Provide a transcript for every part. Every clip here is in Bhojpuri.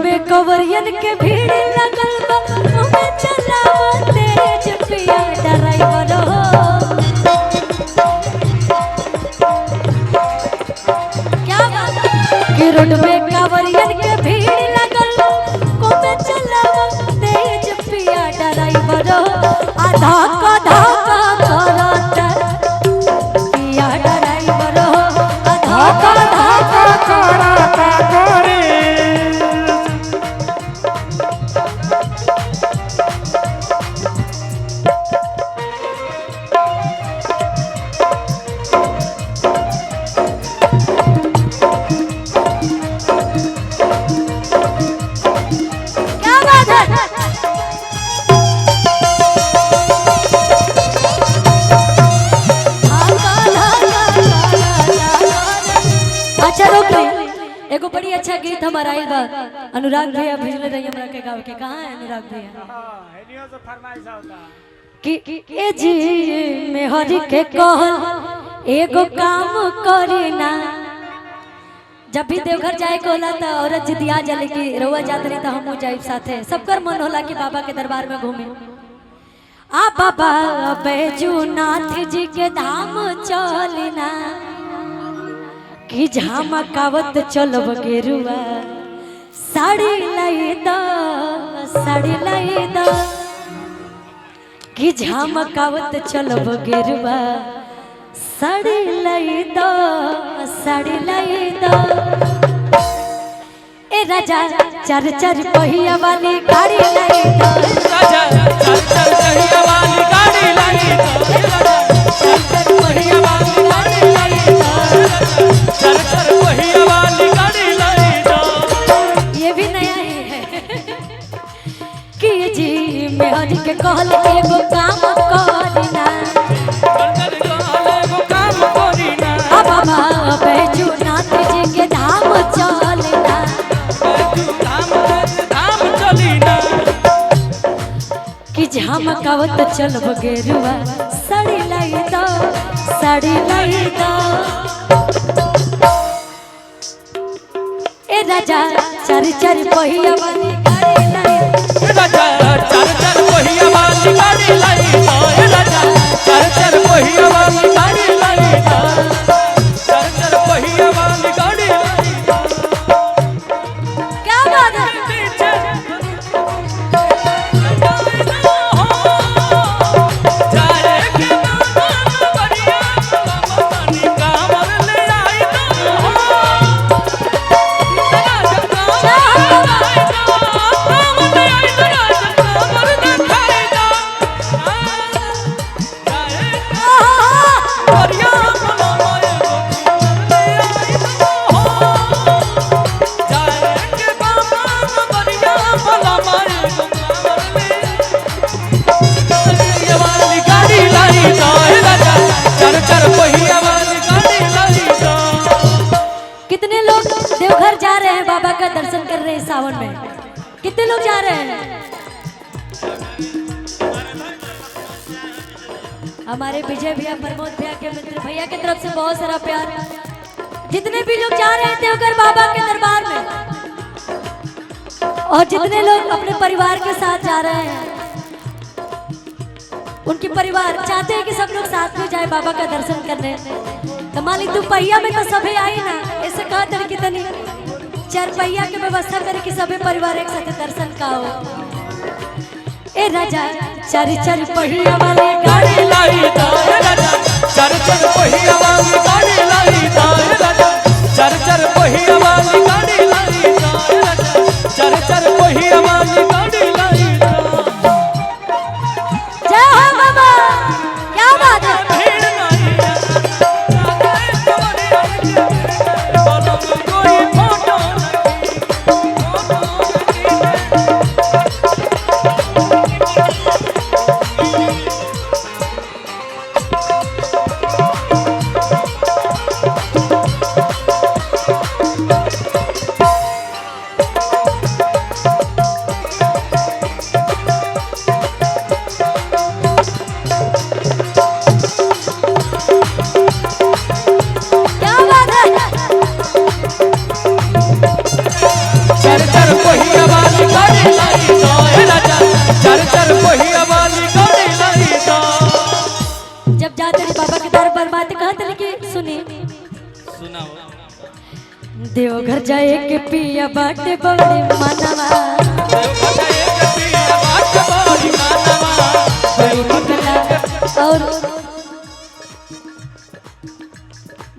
में कवरियन के भीड़ लगल बा हमें चलाओ तेज पिया ड्राइवर हो क्या बात कि रोड में कवरियन के भीड़ लगल बा हमें चलाओ तेज पिया ड्राइवर हो आधा का करत पिया ड्राइवर हो आधा का करत करे क्या बात है अच्छा रुक एगो बड़ी अच्छा गीत हमारा आइल बा अनुराग भैया भेजले रही हमरा के गाँव के कहाँ है अनुराग भैया हेनियो से फरमाइश होता कि ए जी में हरि के कहल एगो काम करी ना जब भी देवघर जाए के होला तो औरत जिदिया जले कि रउआ जात रही तो हमहू जाइब साथे सबकर मन होला कि बाबा के दरबार में घूमे आ बाबा बैजूनाथ जी के धाम चलना कि झमकावत चलब गेरुआ साड़ी लाई द कि झमकावत चलब गेरुआ साड़ी लाई द ए राजा चार चार पहिया वाली गाड़ी लाई द राजा चल चल कहिया वाली गाड़ी लाई चार चार पहिया वाली गाड़ी लाई द चल चल कहिया वाली गाड़ी लाई ये भी नया ही है कि जी मेहर के कहल एगो काम करना चल कहले वो काम करी ना अब बाबा बैजूनाथ जी के धाम चलना धाम चली ना कि झमकावत चलब गेरुआ साड़ी लाई द ए राजा चार चार पहिया वाली गाड़ी लाई राजा चल चल कहिया वाली गाड़ी लाई राजा चल चल कहिया वाली गाड़ी लाई चल चल कहिया वाली गाड़ी लाई क्या बात है कितने लोग देवघर जा रहे हैं बाबा का दर्शन कर रहे हैं सावन में कितने लोग जा रहे हैं हमारे विजय भैया प्रमोद भैया के मित्र भैया की तरफ से बहुत सारा प्यार जितने भी लोग जा रहे हैं देवघर बाबा के दरबार में और जितने लोग अपने परिवार के साथ जा रहे हैं उनके परिवार चाहते हैं कि सब लोग साथ में जाए बाबा का दर्शन करने तो मालिक तू पहिया में तो सभी आई ना ऐसे कहा तर कि तनी चार पहिया के व्यवस्था करे कि सभी परिवार एक साथ दर्शन का हो ए राजा चार चार पहिया वाले गाड़ी लाई राजा चल चल कहिया वाली गाड़ी लाई राजा चल चल कहिया वाली गाड़ी लाई राजा चल चल कहिया वाली गाड़ी लाई जय हो बाबा क्या बात है भीड़ नहीं बोलो कोई फोटो के पिया बाटे बड़ी मनवा और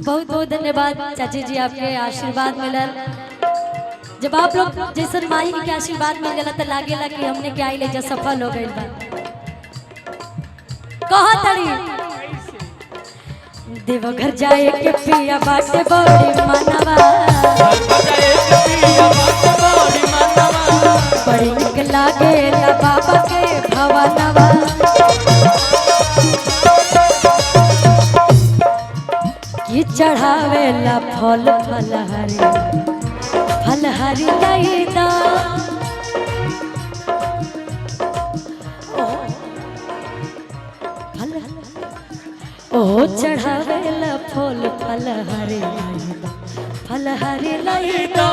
बहुत बहुत धन्यवाद चाची जी, आपके आशीर्वाद मिलल। जब आप लोग जैसन माई के आशीर्वाद मिल गया तो लागेला कि हमने क्या ले जा सफल हो गई बा। कहा तड़ी देवघर जाए के पिया बाटे बड़ी मनवा बड़ी निक लागेला बाबा के भवनवा कि चढ़ावेला फल फलहरी लईदा ओ चढ़ावेला फल फलहरी लईदा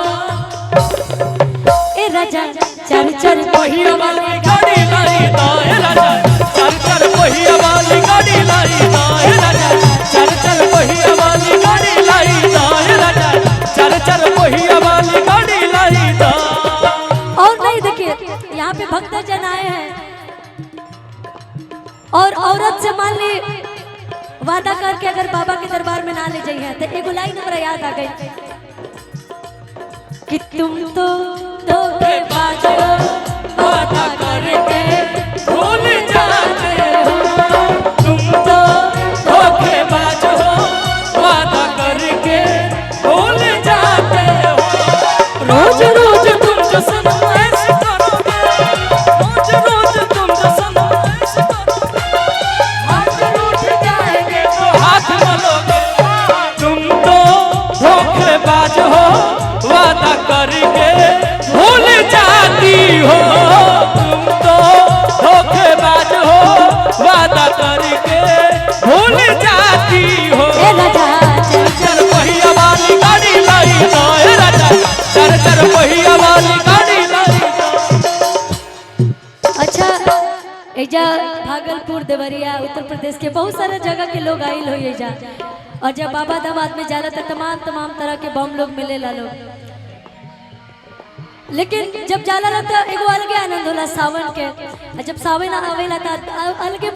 ए राजा चर चर पहिया वाली गाड़ी लईदा ए राजा चर चर पहिया वाली गाड़ी लईदा ए राजा चर चर पहिया वाली गाड़ी लईदा ए राजा चर चर पहिया वाली गाड़ी लईदा। और नहीं देखिए यहाँ पे भक्तजन आए हैं और औरत से मान ली वादा करके अगर बाबा के दरबार में ना ले जाइए तो एगो लाइन हमरा याद आ गई कि तुम तो धोखेबाज हो वादा करके भूल जाते हो तुम तो धोखेबाज हो वादा करके भूल जाते हो। रोज रोज तुम जो सनम ऐसे करोगे रोज रोज तुम जो सनम ऐसे करोगे हाथ रूठ जाएंगे तो हाथ मलोगे। तुम तो धोखेबाज हो वादा करके भूल जाती हो तुम तो धोखेबाज हो वादा करके भूल जाती हो। चर चर पहिया वाली गाड़ी लाई दो ए राजा चर चर पहिया वाली गाड़ी लाई दो। अच्छा एजा भागलपुर देवरिया उत्तर प्रदेश के बहुत सारे जगह के लोग आइल हो एजा और जब बाबा दामाद में जाला तो तमाम तरह के बम लोग मिले ला लोग, लेकिन जब जाला रहता एगो अलगे आनंद होला सावन के। जब सावन आवेला त अलगे